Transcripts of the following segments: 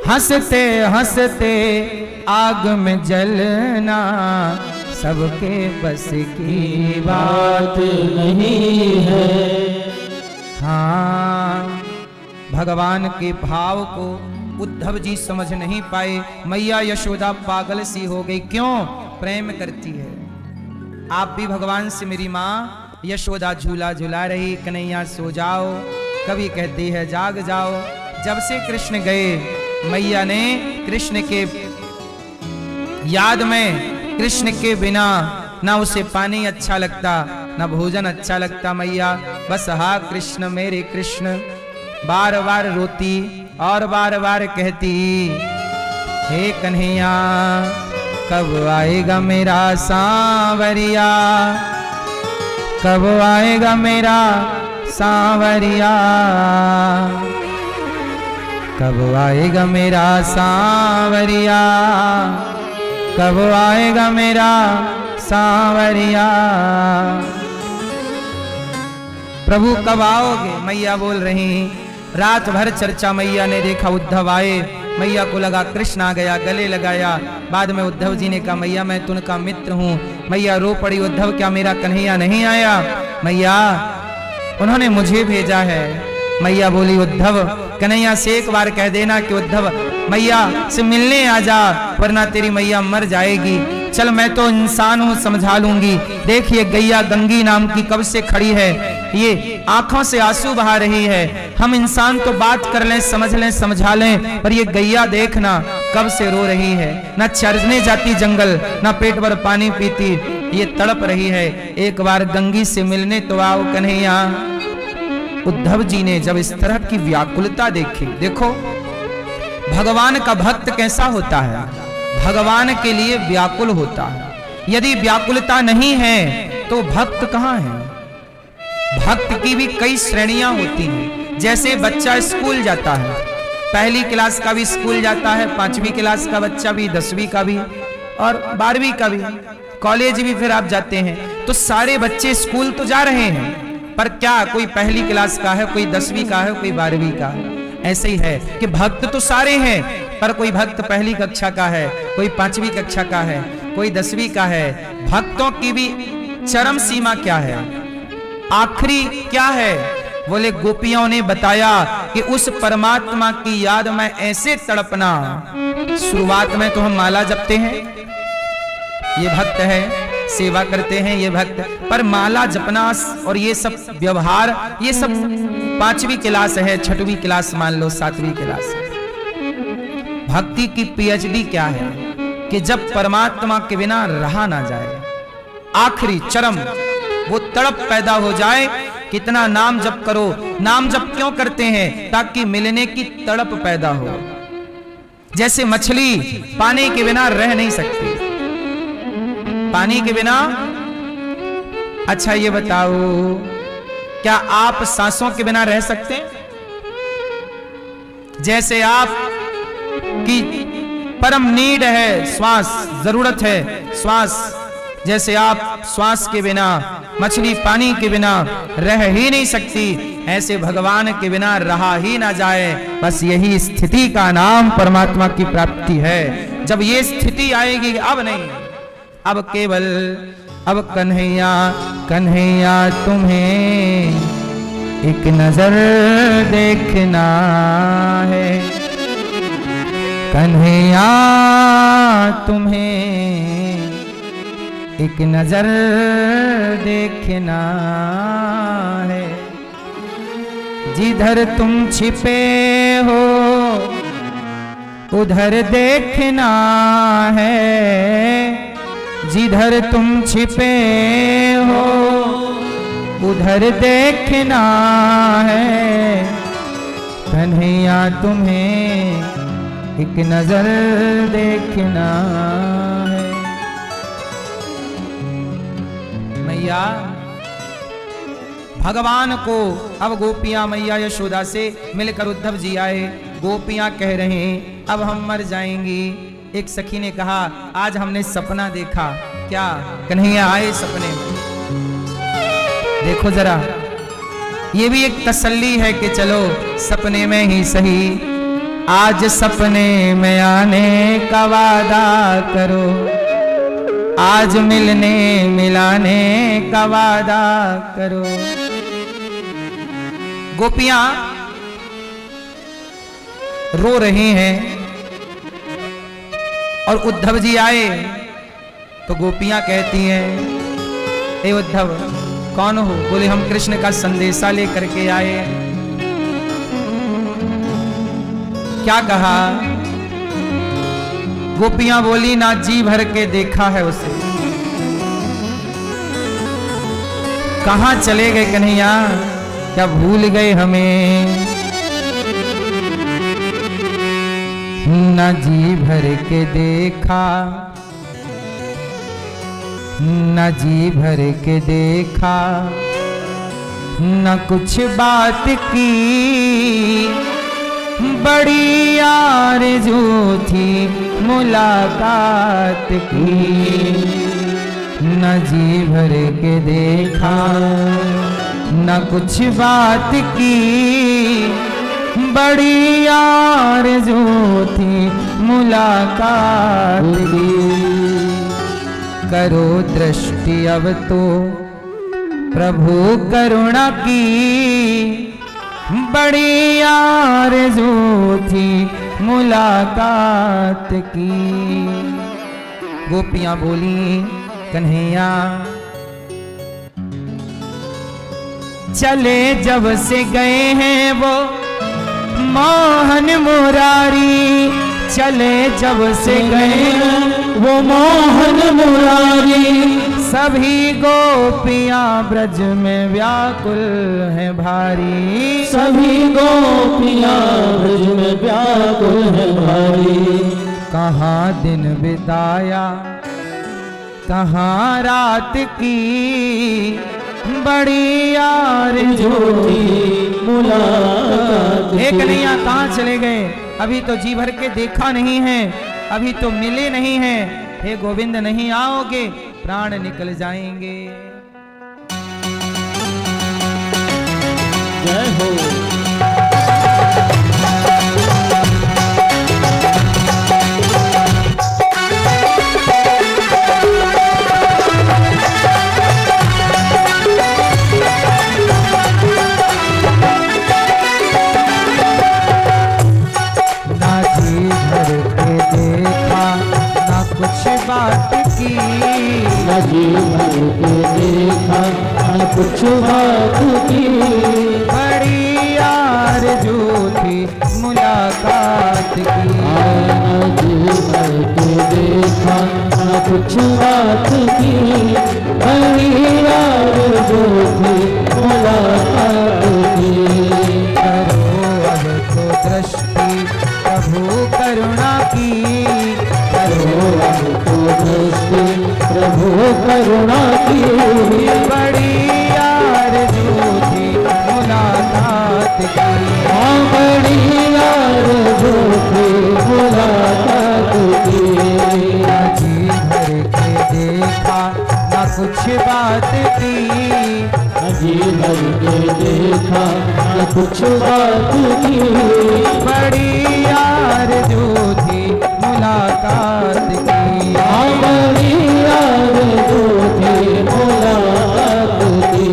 हंसते हंसते आग में जलना सबके बस की बात नहीं है। हाँ, भगवान के भाव को उद्धव जी समझ नहीं पाए। मैया यशोदा पागल सी हो गई। क्यों? प्रेम करती है। आप भी भगवान से, मेरी माँ यशोदा झूला झूला रही, कन्हैया सो जाओ, कभी कहती है जाग जाओ। जब से कृष्ण गए, मैया ने कृष्ण के याद में, कृष्ण के बिना ना उसे पानी अच्छा लगता, ना भोजन अच्छा लगता। मैया बस हा कृष्ण मेरे कृष्ण बार बार रोती और बार बार कहती, हे कन्हैया कब आएगा मेरा सांवरिया, कब आएगा मेरा सांवरिया, कब आएगा मेरा सांवरिया, कब आएगा मेरा सांवरिया। प्रभु कब आओगे? मैया बोल रही। रात भर चर्चा मैया ने देखा, उद्धव आए, मैया को लगा कृष्ण आ गया, गले लगाया। बाद में उद्धव जी ने कहा, मैया मैं तुमका मित्र हूँ। मैया रो पड़ी, उद्धव क्या मेरा कन्हैया नहीं आया? मैया उन्होंने मुझे भेजा है। मैया बोली, उद्धव कन्हैया से एक बार कह देना कि उद्धव मैया से मिलने आ जा, वरना तेरी मैया मर जाएगी। चल मैं तो इंसान हूँ, समझा लूंगी। देखिए गैया गंगी नाम की कब से खड़ी है, ये आंखों से आंसू बहा रही है। हम इंसान तो बात कर लें, समझ लें, समझा लें, पर ये गैया देखना कब से रो रही है। ना चरने जाती जंगल, ना पेट भर पानी पीती, ये तड़प रही है। एक बार गंगी से मिलने तो आओ कन्हैया। उद्धव जी ने जब इस तरह की व्याकुलता देखी, देखो भगवान का भक्त कैसा होता है, भगवान के लिए व्याकुल होता है। यदि व्याकुलता नहीं है तो भक्त कहाँ है? भक्त की भी कई श्रेणियां होती हैं। जैसे बच्चा स्कूल जाता है, पहली क्लास का भी स्कूल जाता है, 5वीं क्लास का बच्चा भी, 10वीं का भी और 12वीं का भी, कॉलेज भी फिर आप जाते हैं। तो सारे बच्चे स्कूल तो जा रहे हैं, पर क्या कोई पहली क्लास का है, कोई 10वीं का है, कोई 12वीं का है। ऐसे ही है कि भक्त तो सारे हैं, पर कोई भक्त पहली कक्षा का है, कोई 5वीं कक्षा का है, कोई 10वीं का है। भक्तों की भी चरम सीमा क्या है, आखिरी क्या है? बोले गोपियों ने बताया कि उस परमात्मा की याद में ऐसे तड़पना। शुरुआत में तो हम माला जपते हैं, ये भक्त है, सेवा करते हैं ये भक्त, पर माला जपना और ये सब व्यवहार, ये सब 5वीं क्लास है, 6वीं क्लास मान लो, 7वीं क्लास। भक्ति की पीएचडी क्या है कि जब परमात्मा के बिना रहा ना जाए, आखिरी चरम वो तड़प पैदा हो जाए। कितना नाम जप करो। नाम जप क्यों करते हैं? ताकि मिलने की तड़प पैदा हो। जैसे मछली पानी के बिना रह नहीं सकती, पानी के बिना। अच्छा ये बताओ, क्या आप सांसों के बिना रह सकते हैं? जैसे आप की परम नीड है, श्वास जरूरत है, श्वास, जैसे आप श्वास के बिना, मछली पानी के बिना रह ही नहीं सकती, ऐसे भगवान के बिना रहा ही ना जाए। बस यही स्थिति का नाम परमात्मा की प्राप्ति है। जब ये स्थिति आएगी, अब नहीं, अब केवल अब कन्हैया कन्हैया तुम्हें एक नजर देखना है, कन्हैया तुम्हें एक नजर देखना है। जिधर तुम छिपे हो उधर देखना है, जिधर तुम छिपे हो उधर देखना है, कन्हैया तुम्हें एक नजर देखना है। मैया भगवान को अब गोपियां मैया यशोदा से मिलकर उद्धव जी आए। गोपियां कह रहे हैं अब हम मर जाएंगी। एक सखी ने कहा आज हमने सपना देखा। क्या? कन्हैया आए सपने में। देखो जरा, ये भी एक तसल्ली है कि चलो सपने में ही सही आज सपने में आने का वादा करो, आज मिलने मिलाने का वादा करो। गोपियां रो रही हैं और उद्धव जी आए तो गोपियां कहती हैं, हे उद्धव कौन हो? बोले हम कृष्ण का संदेशा लेकर के आए। क्या कहा? गोपियां बोली, ना जी भर के देखा है उसे। कहां चले गए कन्हैया, क्या भूल गए हमें? ना जी भर के देखा, ना जी भर के देखा, न कुछ बात की, बड़ी आरज़ू थी मुलाकात की। न जी भर के देखा, न कुछ बात की, बड़ी आरज़ू थी मुलाकात की। करो दृष्टि अब तो प्रभु करुणा की, बड़ी आरज़ू थी मुलाकात की। गोपियां बोली, कन्हैया चले जब से गए हैं वो मोहन मुरारी, चले जब से गए वो मोहन मुरारी। सभी गोपियां ब्रज में व्याकुल हैं भारी, सभी गोपियां ब्रज में व्याकुल हैं भारी। कहाँ दिन बिताया कहाँ रात की, बड़ी आरज़ू थी मुलाकात। एक कन्हैया कहाँ चले गए? अभी तो जी भर के देखा नहीं है, अभी तो मिले नहीं हैं। हे गोविंद नहीं आओगे प्राण निकल जाएंगे। जय हो। ना जी भर के देखा, ना कुछ बात की, ना जी भर के देखा, ना कुछ बात की, बड़ी आरज़ू थी मुलाकात की। ना जी भर के देखा, ना कुछ बात की, बड़ी आरज़ू थी मुलाकात की। करो अब तो दृष्टि प्रभु करुणा की, करो अब तो दृष्टि प्रभु करुणा की, बड़ी आरज़ू थी मुलाकात की। हाँ बड़ी आरज़ू थी मुलाकात की। ना जी भर के देखा, ना कुछ बात की, जी भर के देखा, न कुछ बात की, बड़ी आरज़ू थी मुलाकात की। हाँ बड़ी आरज़ू थी मुलाकात की।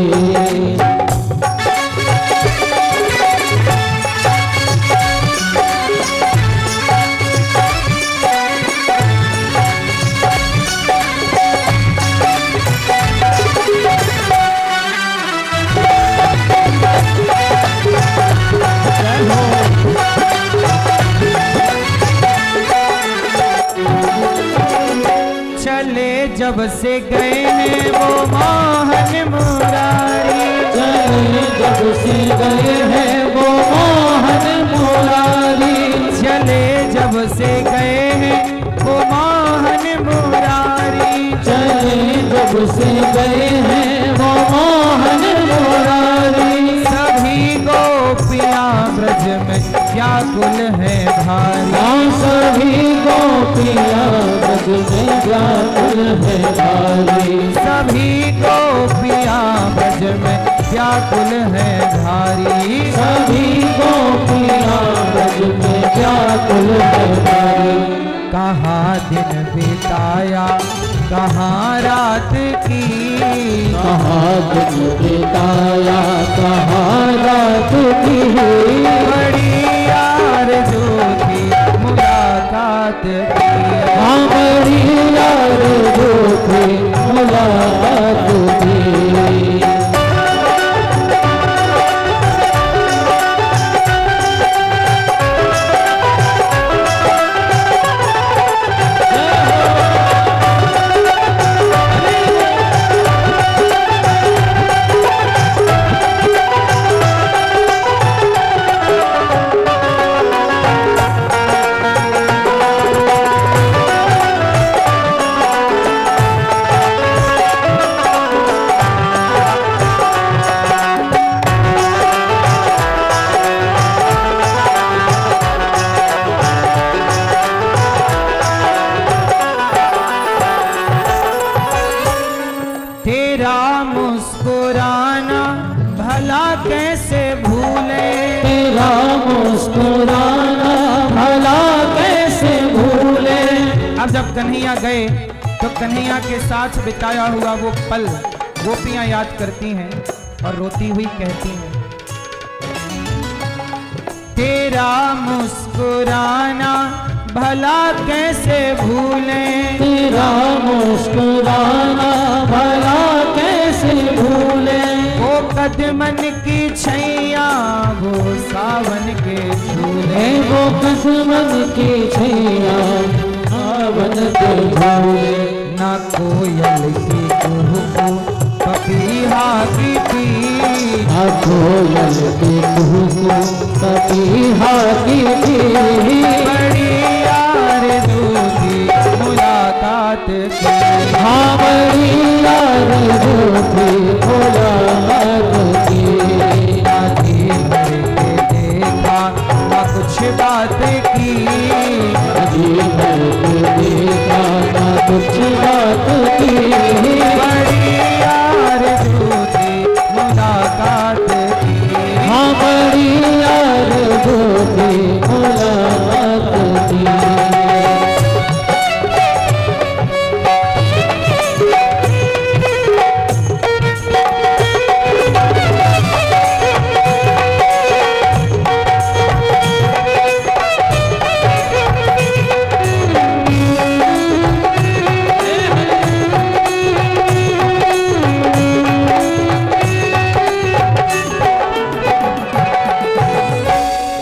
चले जब से गए हैं वो मोहन मुरारी, चले जब से गए हैं वो मोहन मुरारी। चले जब से गए हैं वो मोहन मुरारी, चले जब से गए हैं वो मोहन मुरारी। सभी गोपियां ब्रज में व्याकुल हैं भारी, हाँ सभी गोपियां ब्रज में व्याकुल हैं भारी। सभी गोपियां ब्रज में व्याकुल हैं भारी, सभी गोपियां ब्रज में व्याकुल है नारी। कहाँ दिन बिताया कहाँ रात की, कहाँ दिन बिताया कहाँ रात की, बड़ी आरज़ू थी मुलाकात की। हमारी आरज़ू थी मुलाकात की। तेरा मुस्कुराना भला कैसे भूले, तेरा मुस्कुराना भला कैसे भूले। अब जब कन्हैया गए तो कन्हैया के साथ बिताया हुआ वो पल गोपियां याद करती हैं और रोती हुई कहती हैं, तेरा मुस्कुराना भला कैसे भूले, तेरा मुस्कुराना भला कैसे भूले। वो कदमन की छैया वो सावन के झूले, वो कसमन की छैया सावन के झूले। ना कोयल की कुहू पपीहा की पी, ना कोयल की कुहू पपीहा की पी, बड़ी आरज़ू थी मुलाकात की। हमारी आरज़ू थी मुलाकात की। ना जी भर के देखा ना कुछ बात की, जीवन को देखा ना कुछ बात की, बड़ी आरज़ू थी मुलाकात की। हमारी आरज़ू थी मुलाकात की।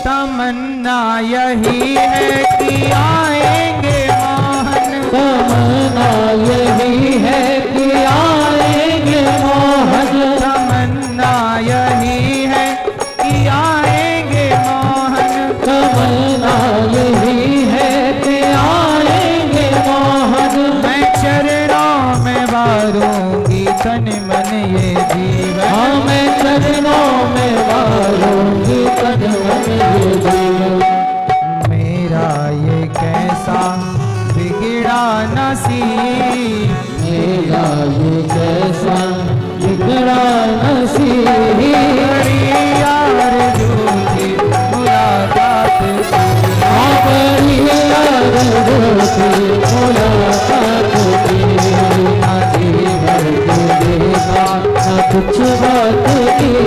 तमन्ना यही है कि आएंगे मोहन, तमन्ना यही है कि आएंगे मोहन। तमन्ना यही है कि आएंगे मोहन, तमन्ना यही है कि आएंगे मोहन। मैं चरणों में वारूंगी तन मन ये जीवन, हाँ मैं चरणों में वारूंगी तन मन ये जीवन। मेरा ये कैसा बिगड़ा नसीब, मेरा ये कैसा बिगड़ा नसीब। बड़ी आरज़ू थी मुलाकात की। हमारी आरज़ू थी मुलाकात की। ना जीवन को देखा ना कुछ बात की,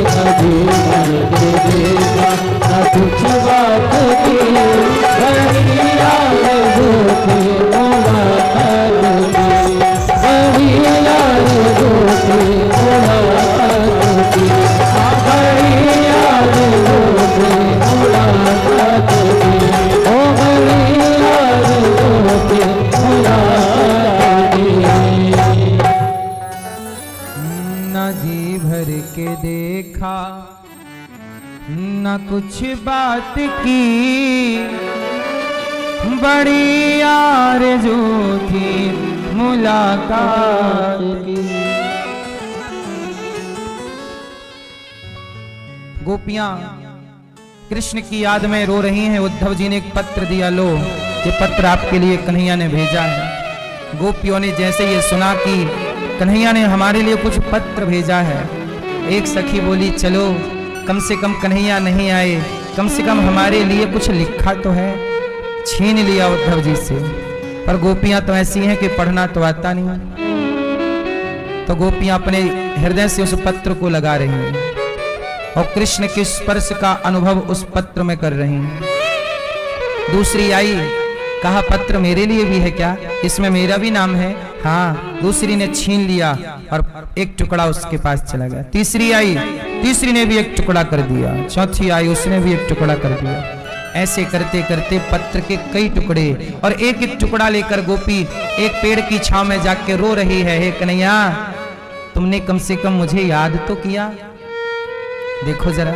ना जीवन को देखा ना कुछ बात की, बड़ी आरज़ू थी मुलाकात की। बड़ी आरज़ू थी मुलाकात की। बड़ी आरज़ू थी मुलाकात की। ओ बड़ी आरज़ू थी मुलाकात की। न जी भर के देखा न कुछ बात की, बड़ी आरज़ू थी मुलाकात की। गोपियां कृष्ण की याद में रो रही हैं। उद्धव जी ने एक पत्र दिया, लो ये पत्र आपके लिए कन्हैया ने भेजा है। गोपियों ने जैसे ये सुना कि कन्हैया ने हमारे लिए कुछ पत्र भेजा है, एक सखी बोली चलो कम से कम कन्हैया नहीं आए कम से कम हमारे लिए कुछ लिखा तो है। छीन लिया उद्धव जी से। पर गोपियां तो ऐसी हैं कि पढ़ना तो आता नहीं। तो गोपियां अपने हृदय से उस पत्र को लगा रही हैं और कृष्ण के स्पर्श का अनुभव उस पत्र में कर रही हैं। दूसरी आई, कहा पत्र मेरे लिए भी है क्या, इसमें मेरा भी नाम है। हाँ, दूसरी ने छीन लिया और एक टुकड़ा उसके पास चला गया। तीसरी आई, तीसरी ने भी एक टुकड़ा कर दिया। चौथी आई, उसने भी एक टुकड़ा कर दिया। ऐसे करते करते पत्र के कई टुकड़े, और एक एक टुकड़ा लेकर गोपी एक पेड़ की छांव में जाके रो रही है, हे कन्हैया तुमने कम से कम मुझे याद तो किया। देखो जरा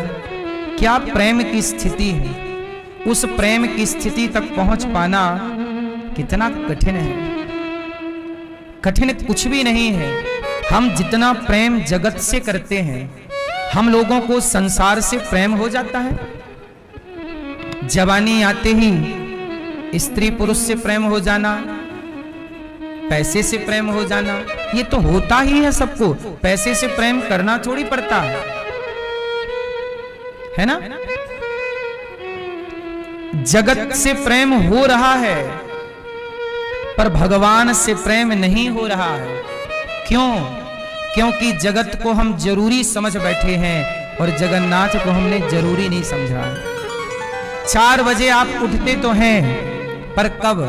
क्या प्रेम की स्थिति है। उस प्रेम की स्थिति तक पहुंच पाना कितना कठिन है। कठिन कुछ भी नहीं है। हम जितना प्रेम जगत से करते हैं, हम लोगों को संसार से प्रेम हो जाता है। जवानी आते ही स्त्री पुरुष से प्रेम हो जाना, पैसे से प्रेम हो जाना, ये तो होता ही है सबको। पैसे से प्रेम करना थोड़ी पड़ता है ना। जगत से प्रेम हो रहा है पर भगवान से प्रेम नहीं हो रहा है। क्यों? क्योंकि जगत को हम जरूरी समझ बैठे हैं और जगन्नाथ को हमने जरूरी नहीं समझा। 4 बजे आप उठते तो हैं, पर कब?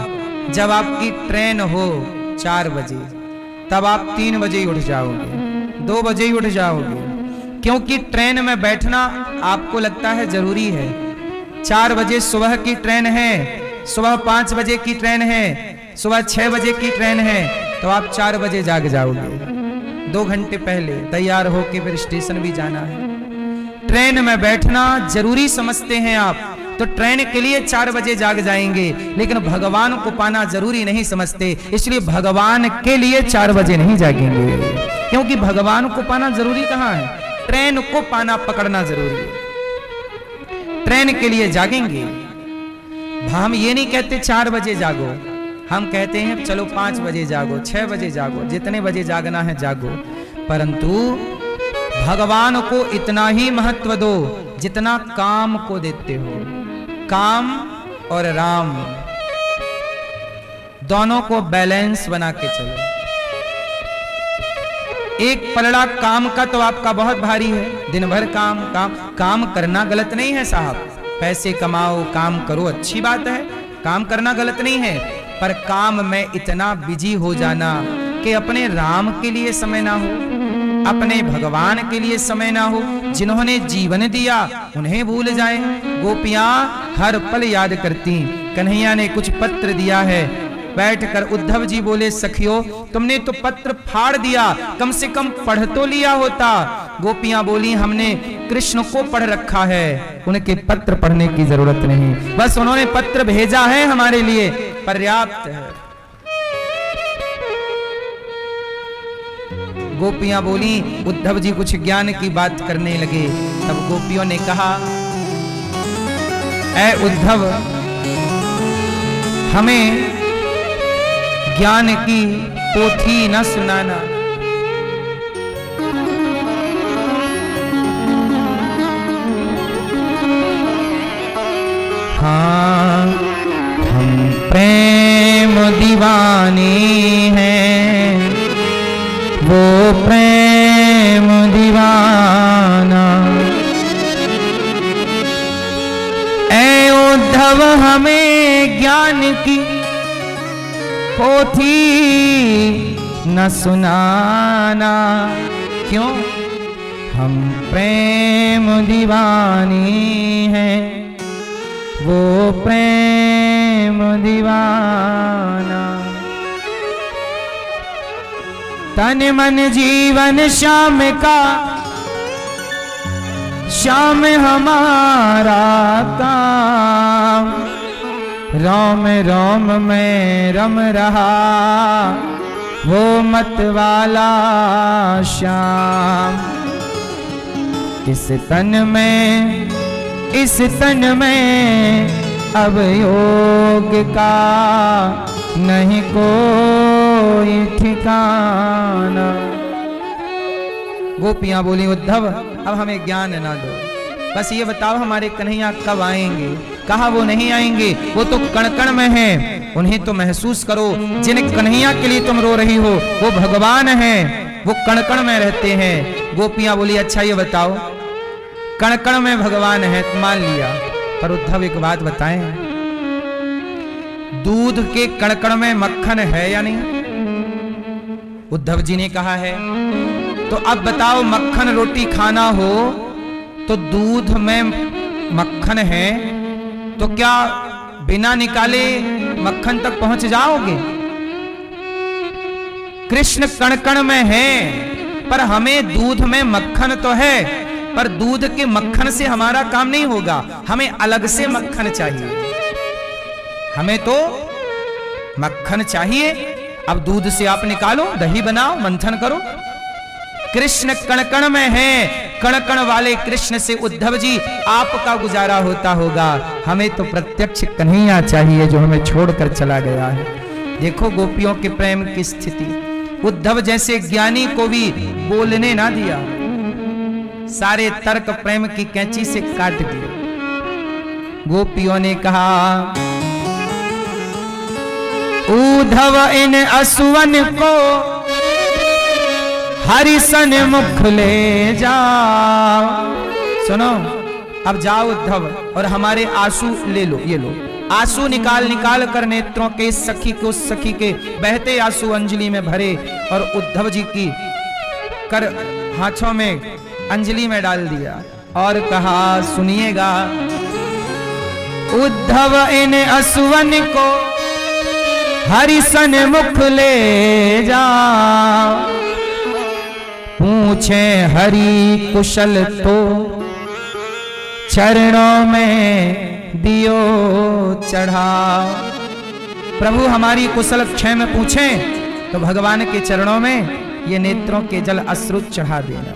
जब आपकी ट्रेन हो 4 बजे, तब आप 3 बजे ही उठ जाओगे, 2 बजे ही उठ जाओगे। क्योंकि ट्रेन में बैठना आपको लगता है जरूरी है। 4 बजे सुबह की ट्रेन है, सुबह 5 बजे की ट्रेन है, सुबह 6 बजे की ट्रेन है, तो आप 4 बजे जाग जाओगे। 2 घंटे पहले तैयार होके फिर स्टेशन भी जाना है। ट्रेन में बैठना जरूरी समझते हैं आप, तो ट्रेन के लिए 4 बजे जाग जाएंगे, लेकिन भगवान को पाना जरूरी नहीं समझते, इसलिए भगवान के लिए 4 बजे नहीं जागेंगे। क्योंकि भगवान को पाना जरूरी कहाँ है, ट्रेन को पाना पकड़ना जरूरी है। ट्रेन के लिए जागेंगे। हम ये नहीं कहते 4 बजे जागो, हम कहते हैं चलो 5 बजे जागो, 6 बजे जागो, जितने बजे जागना है जागो, परंतु भगवान को इतना ही महत्व दो जितना काम को देते हो। काम और राम दोनों को बैलेंस बना के चलो। एक पलड़ा काम का तो आपका बहुत भारी है, दिन भर काम काम काम करना गलत नहीं है साहब, पैसे कमाओ काम करो, अच्छी बात है, काम करना गलत नहीं है, पर काम में इतना बिजी हो जाना कि अपने राम के लिए समय ना हो, अपने भगवान के लिए समय ना हो, जिन्होंने जीवन दिया उन्हें भूल जाए। गोपियां हर पल याद करती। कन्हैया ने कुछ पत्र दिया है, बैठकर उद्धव जी बोले सखियो तुमने तो पत्र फाड़ दिया, कम से कम पढ़ तो लिया होता। गोपियां बोली हमने कृष्ण को पढ़ रखा है, उनके पत्र पढ़ने की जरूरत नहीं, बस उन्होंने पत्र भेजा है हमारे लिए पर्याप्त है। गोपियां बोली, उद्धव जी कुछ ज्ञान की बात करने लगे। तब गोपियों ने कहा, ऐ उद्धव हमें ज्ञान की पोथी न सुनाना, हाँ हम प्रेम दीवाने हैं, वो प्रेम दीवाना। ऐ उद्धव हमें ज्ञान की पोथी न सुनाना, क्यों? हम प्रेम दीवानी हैं, वो प्रेम दीवाना। तन मन जीवन श्याम का, श्याम हमारा काम, रोम रोम में रम रहा वो मत वाला श्याम। इस तन में अब योग का नहीं कोई ठिकाना। गोपियां बोली उद्धव अब हमें ज्ञान ना दो, बस ये बताओ हमारे कन्हैया कब आएंगे। कहा वो नहीं आएंगे, वो तो कण कण में हैं, उन्हें तो महसूस करो। जिन कन्हैया के लिए तुम रो रही हो वो भगवान हैं, वो कण कण में रहते हैं। गोपियां बोली अच्छा ये बताओ, कण कण में भगवान है मान लिया, पर उद्धव एक बात बताएं, दूध के कण कण में मक्खन है या नहीं? उद्धव जी ने कहा है। तो अब बताओ मक्खन रोटी खाना हो तो दूध में मक्खन है तो क्या बिना निकाले मक्खन तक पहुंच जाओगे? कृष्ण कण कण में है, पर हमें दूध में मक्खन तो है, पर दूध के मक्खन से हमारा काम नहीं होगा, हमें अलग से मक्खन चाहिए। हमें तो मक्खन चाहिए। अब दूध से आप निकालो, दही बनाओ, मंथन करो। कृष्ण कण कण में है, कण कण वाले कृष्ण से उद्धव जी आपका गुजारा होता होगा, हमें तो प्रत्यक्ष कन्हैया चाहिए जो हमें छोड़कर चला गया है। देखो गोपियों के प्रेम की स्थिति। उद्धव जैसे ज्ञानी को भी बोलने ना दिया, सारे तर्क प्रेम की कैंची से काट दिए। गोपियों ने कहा उद्धव इन असुवन को हरिसन मुख ले जाओ। सुनो, अब जाओ उद्धव और हमारे आंसू ले लो, ये लो। आंसू निकाल निकाल कर नेत्रों के सखी को, सखी के बहते आंसू अंजलि में भरे और उद्धव जी की कर हाथों में अंजलि में डाल दिया और कहा सुनिएगा, उद्धव इन असुवन को हरिसन मुख ले जाओ, पूछे हरि कुशल तो चरणों में दियो चढ़ाओ। प्रभु हमारी कुशल क्षेम पूछें तो भगवान के चरणों में ये नेत्रों के जल अश्रु चढ़ा देना।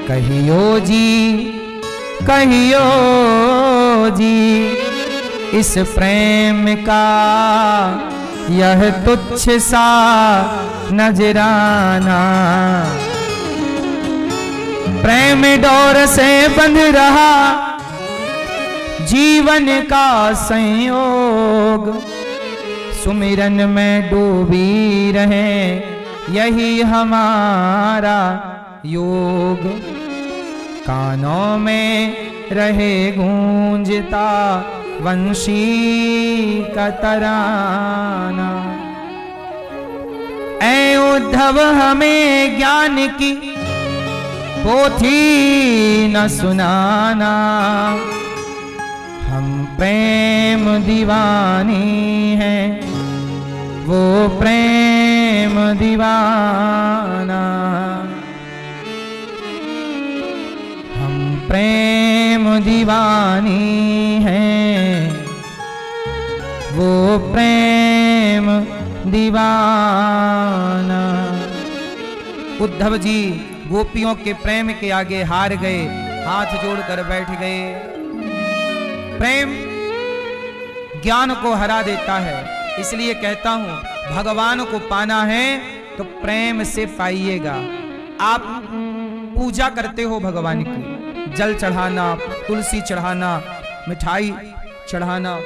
कहियो जी, कहियो जी इस प्रेम का यह तुच्छ सा नजराना, प्रेम डोर से बंध रहा जीवन का संयोग, सुमिरन में डूबी रहे यही हमारा योग, कानों में रहे गूंजता वंशी का तराना। ऐ उद्धव हमें ज्ञान की पोथी न सुनाना, हम प्रेम दीवानी हैं वो प्रेम दीवाना, हम प्रेम दीवानी हैं वो प्रेम दीवाना। उद्धव जी गोपियों के प्रेम के आगे हार गए, हाथ जोड़कर बैठ गए। प्रेम ज्ञान को हरा देता है, इसलिए कहता हूं भगवान को पाना है तो प्रेम से पाइएगा। आप पूजा करते हो भगवान की, जल चढ़ाना, तुलसी चढ़ाना, मिठाई चढ़ाना।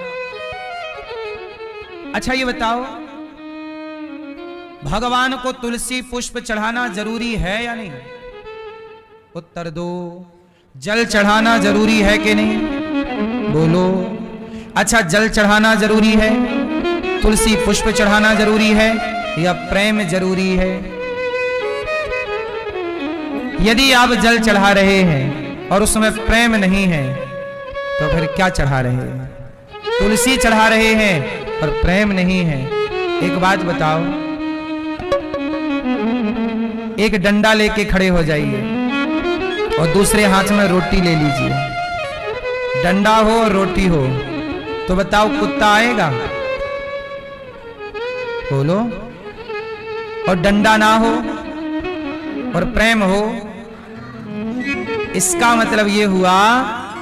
अच्छा ये बताओ भगवान को तुलसी पुष्प चढ़ाना जरूरी है या नहीं? उत्तर दो। जल चढ़ाना जरूरी है कि नहीं? बोलो। अच्छा जल चढ़ाना जरूरी है, तुलसी पुष्प चढ़ाना जरूरी है या प्रेम जरूरी है? यदि आप जल चढ़ा रहे हैं और उसमें प्रेम नहीं है तो फिर क्या चढ़ा रहे हैं? तुलसी चढ़ा रहे हैं और प्रेम नहीं है। एक बात बताओ, एक डंडा लेके खड़े हो जाइए और दूसरे हाथ में रोटी ले लीजिए। डंडा हो और रोटी हो तो बताओ कुत्ता आएगा? बोलो। और डंडा ना हो और प्रेम हो, इसका मतलब ये हुआ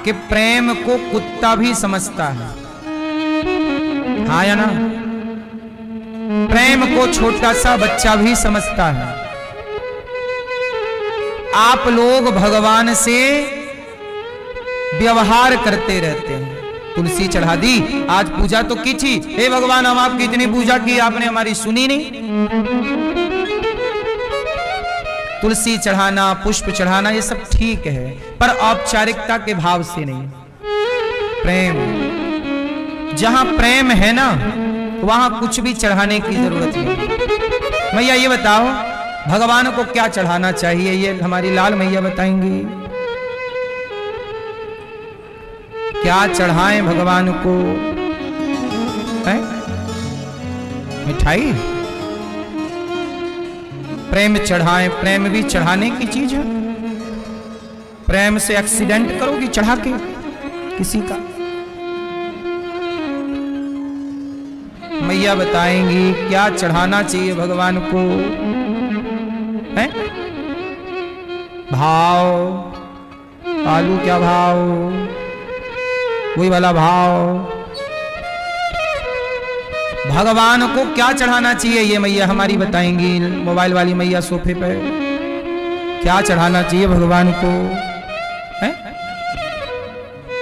कि प्रेम को कुत्ता भी समझता है, हाँ या ना? प्रेम को छोटा सा बच्चा भी समझता है। आप लोग भगवान से व्यवहार करते रहते हैं। तुलसी चढ़ा दी, आज पूजा तो की थी, हे भगवान हम आपकी इतनी पूजा की, आपने हमारी सुनी नहीं। तुलसी चढ़ाना, पुष्प चढ़ाना ये सब ठीक है, पर औपचारिकता के भाव से नहीं। प्रेम, जहां प्रेम है ना वहां कुछ भी चढ़ाने की जरूरत नहीं। मैया ये बताओ भगवान को क्या चढ़ाना चाहिए, ये हमारी लाल मैया बताएंगी। क्या चढ़ाएं भगवान को? है? मिठाई? प्रेम चढ़ाएं, प्रेम भी चढ़ाने की चीज है। प्रेम से एक्सीडेंट करोगी चढ़ा के किसी का? मैया बताएंगी क्या चढ़ाना चाहिए भगवान को। है? भाव, आलू क्या भाव, वही वाला भाव। भगवान को क्या चढ़ाना चाहिए ये मैया हमारी बताएंगी। मोबाइल वाली मैया सोफे पे क्या चढ़ाना चाहिए भगवान को? है?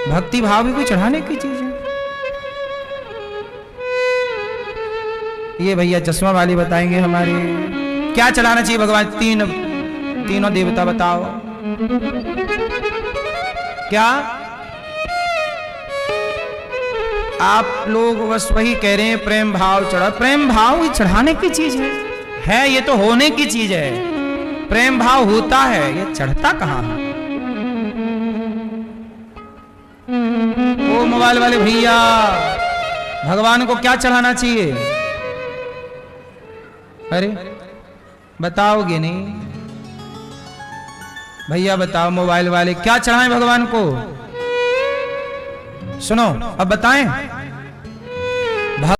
भक्ति भाव भी कोई चढ़ाने की चीज है। ये भैया चश्मा वाली बताएंगे हमारे क्या चढ़ाना चाहिए भगवान। तीनों देवता बताओ क्या? आप लोग बस वही कह रहे हैं प्रेम भाव चढ़ा। प्रेम भाव चढ़ाने की चीज है ये तो होने की चीज है। प्रेम भाव होता है, ये चढ़ता कहां है? ओ मोबाइल वाले भैया भगवान को क्या चढ़ाना चाहिए? अरे बताओगे नहीं भैया, बताओ मोबाइल वाले क्या चढ़ाएं भगवान को? सुनो अब बताएं।